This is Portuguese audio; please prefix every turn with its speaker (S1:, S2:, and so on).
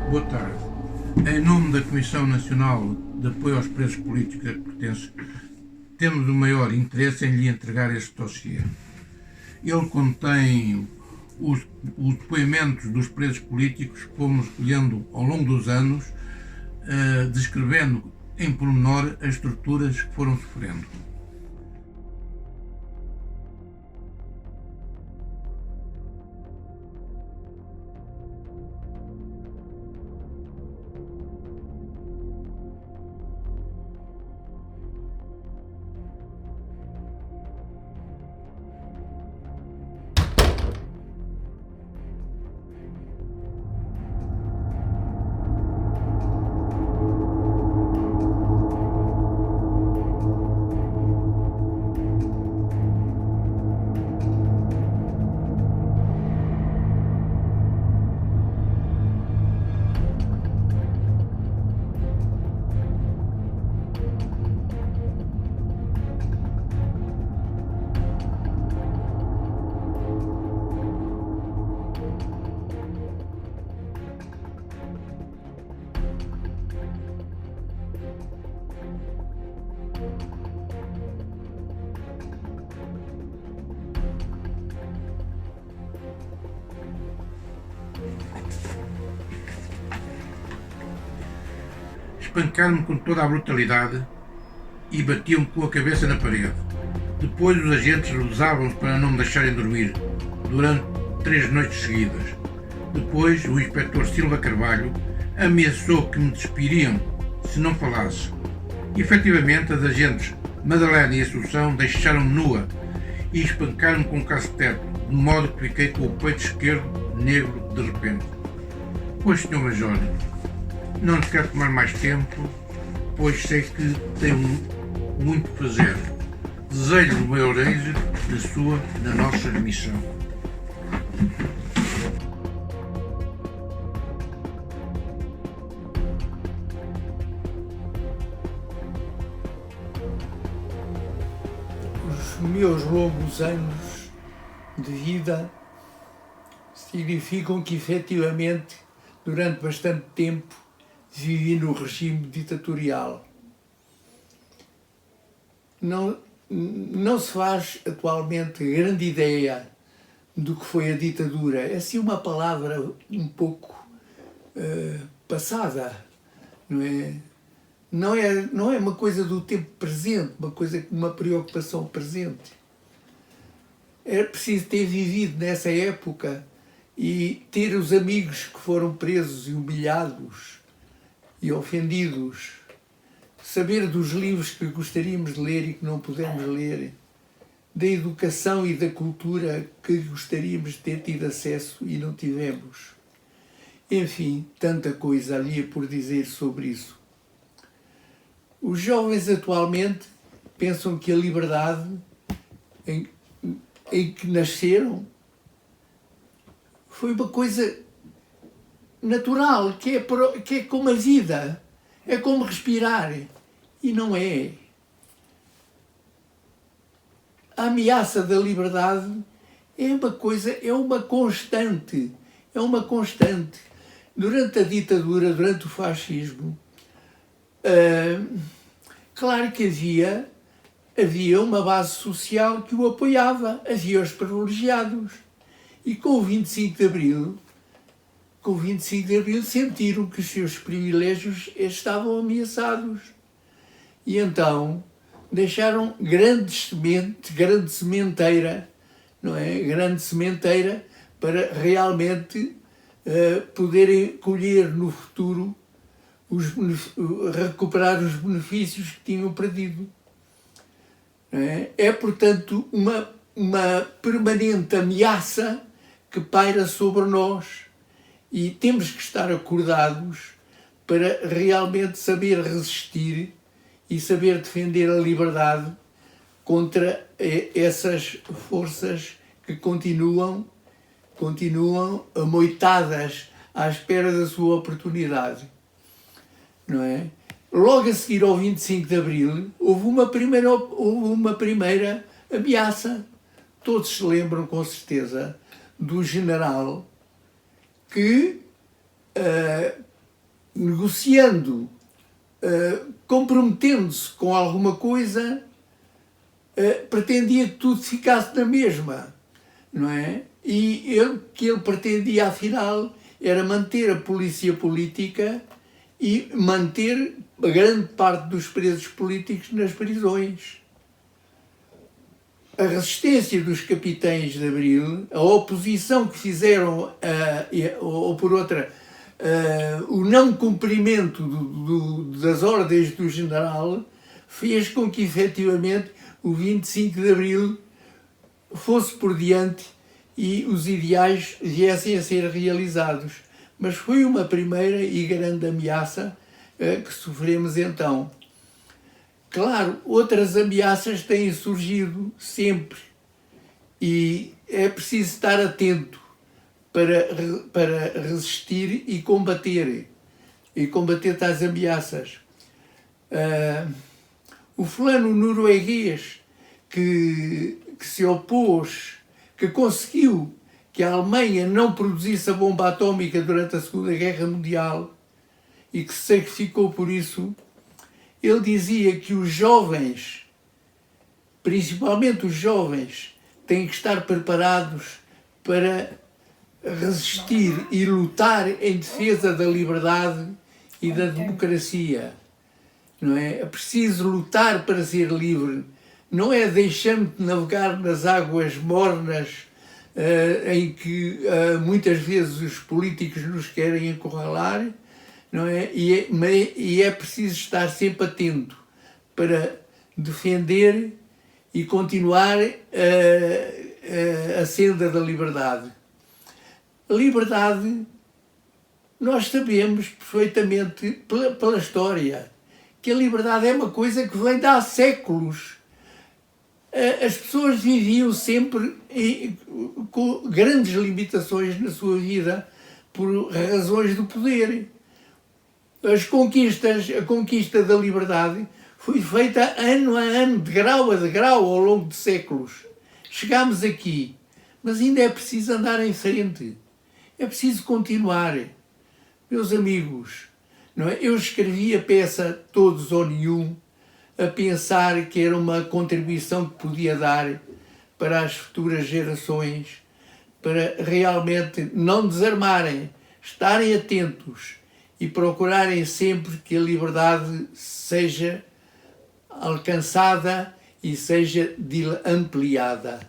S1: Boa tarde. Em nome da Comissão Nacional de Apoio aos Presos Políticos a que pertenço, temos o maior interesse em lhe entregar este dossiê. Ele contém os depoimentos dos presos políticos que fomos recolhendo ao longo dos anos, descrevendo em pormenor as torturas que foram sofrendo. Espancaram-me com toda a brutalidade e batiam-me com a cabeça na parede. Depois os agentes revezavam-se para não me deixarem dormir durante 3 noites seguidas. Depois o inspetor Silva Carvalho ameaçou que me despiriam se não falasse. Efetivamente, as agentes Madalena e Assunção deixaram-me nua e espancaram-me com um cacetete, de modo que fiquei com o peito esquerdo negro de repente. Pois, Sr. Major, não lhe quero tomar mais tempo, pois sei que tem muito a fazer. Desejo-lhe o maior êxito na nossa missão.
S2: Os meus longos anos de vida significam que, efetivamente, durante bastante tempo, vivi no regime ditatorial. Não se faz atualmente grande ideia do que foi a ditadura. É assim uma palavra um pouco passada, não é? Não é uma coisa do tempo presente, uma preocupação presente. É preciso ter vivido nessa época e ter os amigos que foram presos e humilhados e ofendidos, saber dos livros que gostaríamos de ler e que não pudemos ler, da educação e da cultura que gostaríamos de ter tido acesso e não tivemos. Enfim, tanta coisa havia por dizer sobre isso. Os jovens atualmente pensam que a liberdade em que nasceram foi uma coisa natural, que é como a vida, é como respirar, e não é. A ameaça da liberdade é uma constante. Durante a ditadura, durante o fascismo, claro que havia uma base social que o apoiava, havia os privilegiados, e com o 25 de Abril sentiram que os seus privilégios estavam ameaçados. E então deixaram grande sementeira, não é? Grande sementeira para realmente poderem colher no futuro, recuperar os benefícios que tinham perdido. Não é? É, portanto, uma permanente ameaça que paira sobre nós. E temos que estar acordados para realmente saber resistir e saber defender a liberdade contra essas forças que continuam amoitadas à espera da sua oportunidade. Não é? Logo a seguir ao 25 de Abril, houve uma primeira ameaça. Todos se lembram, com certeza, do general que negociando, comprometendo-se com alguma coisa, pretendia que tudo ficasse na mesma, não é? E o que ele pretendia, afinal, era manter a polícia política e manter a grande parte dos presos políticos nas prisões. A resistência dos capitães de Abril, a oposição que fizeram, ou por outra, o não cumprimento das ordens do general, fez com que, efetivamente, o 25 de Abril fosse por diante e os ideais viessem a ser realizados. Mas foi uma primeira e grande ameaça que sofremos então. Claro, outras ameaças têm surgido sempre e é preciso estar atento para resistir e combater tais ameaças. O fulano norueguês que se opôs, que conseguiu que a Alemanha não produzisse a bomba atómica durante a Segunda Guerra Mundial e que se sacrificou por isso, ele dizia que os jovens, principalmente os jovens, têm que estar preparados para resistir e lutar em defesa da liberdade e da democracia. Não é? É preciso lutar para ser livre. Não é deixando de navegar nas águas mornas em que muitas vezes os políticos nos querem encurralar, não é? E é preciso estar sempre atento para defender e continuar a senda da liberdade. A liberdade, nós sabemos perfeitamente pela história que a liberdade é uma coisa que vem de há séculos. As pessoas viviam sempre com grandes limitações na sua vida por razões do poder. A conquista da liberdade foi feita ano a ano, de grau a degrau, ao longo de séculos. Chegámos aqui, mas ainda é preciso andar em frente. É preciso continuar. Meus amigos, não é? Eu escrevi a peça Todos ou Nenhum a pensar que era uma contribuição que podia dar para as futuras gerações, para realmente não desarmarem, estarem atentos e procurarem sempre que a liberdade seja alcançada e seja ampliada.